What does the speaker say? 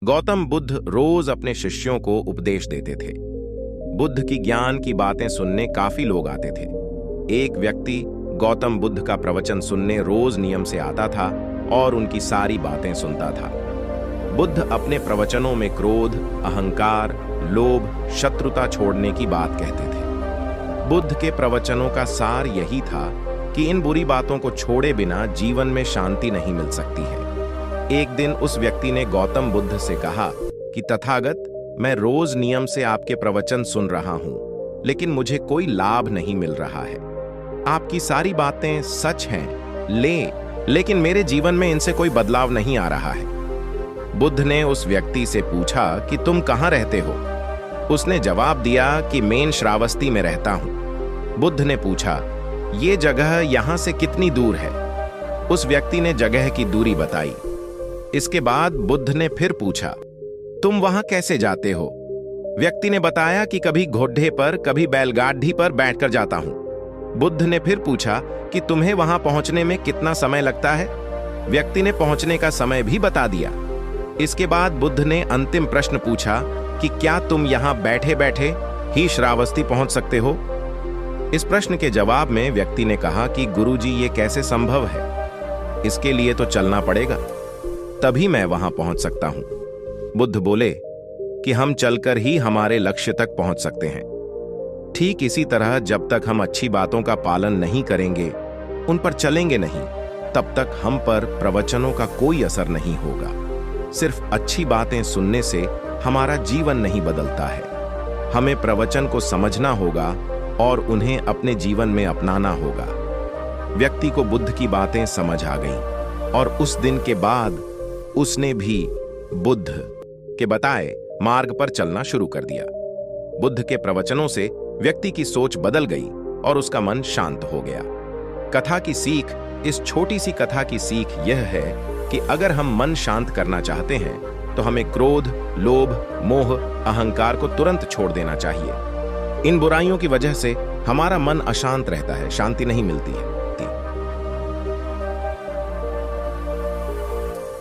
गौतम बुद्ध रोज अपने शिष्यों को उपदेश देते थे। बुद्ध की ज्ञान की बातें सुनने काफी लोग आते थे। एक व्यक्ति गौतम बुद्ध का प्रवचन सुनने रोज नियम से आता था और उनकी सारी बातें सुनता था। बुद्ध अपने प्रवचनों में क्रोध, अहंकार, लोभ, शत्रुता छोड़ने की बात कहते थे। बुद्ध के प्रवचनों का सार यही था कि इन बुरी बातों को छोड़े बिना जीवन में शांति नहीं मिल सकती है। एक दिन उस व्यक्ति ने गौतम बुद्ध से कहा कि तथागत, मैं रोज नियम से आपके प्रवचन सुन रहा हूं, लेकिन मुझे कोई लाभ नहीं मिल रहा है। आपकी सारी बातें सच हैं, लेकिन मेरे जीवन में इनसे कोई बदलाव नहीं आ रहा है। बुद्ध ने उस व्यक्ति से पूछा कि तुम कहां रहते हो? उसने जवाब दिया कि मैं श्रावस्ती में रहता हूं। बुद्ध ने पूछा, ये जगह यहां से कितनी दूर है? उस व्यक्ति ने जगह की दूरी बताई। इसके बाद बुद्ध ने फिर पूछा, तुम वहां कैसे जाते हो? व्यक्ति ने बताया कि कभी घोड़े पर, कभी बैलगाड़ी पर बैठकर जाता हूं। बुद्ध ने फिर पूछा कि तुम्हें वहां पहुंचने में कितना समय लगता है? व्यक्ति ने पहुंचने का समय भी बता दिया। इसके बाद बुद्ध ने अंतिम प्रश्न पूछा कि क्या तुम यहां बैठे बैठे ही श्रावस्ती पहुंच सकते हो? इस प्रश्न के जवाब में व्यक्ति ने कहा कि गुरुजी, ये कैसे संभव है? इसके लिए तो चलना पड़ेगा, तभी मैं वहां पहुंच सकता हूं। बुद्ध बोले कि हम चलकर ही हमारे लक्ष्य तक पहुंच सकते हैं। ठीक इसी तरह जब तक हम अच्छी बातों का पालन नहीं करेंगे, उन पर चलेंगे नहीं, तब तक हम पर प्रवचनों का कोई असर नहीं होगा। सिर्फ अच्छी बातें सुनने से हमारा जीवन नहीं बदलता है। हमें प्रवचन को समझना होगा और उन्हें अपने जीवन में अपनाना होगा। व्यक्ति को बुद्ध की बातें समझ आ गईं और उस दिन के बाद उसने भी बुद्ध के बताए मार्ग पर चलना शुरू कर दिया। बुद्ध के प्रवचनों से व्यक्ति की सोच बदल गई और उसका मन शांत हो गया। कथा की सीख, इस छोटी सी कथा की सीख यह है कि अगर हम मन शांत करना चाहते हैं तो हमें क्रोध, लोभ, मोह, अहंकार को तुरंत छोड़ देना चाहिए। इन बुराइयों की वजह से हमारा मन अशांत रहता है, शांति नहीं मिलती है।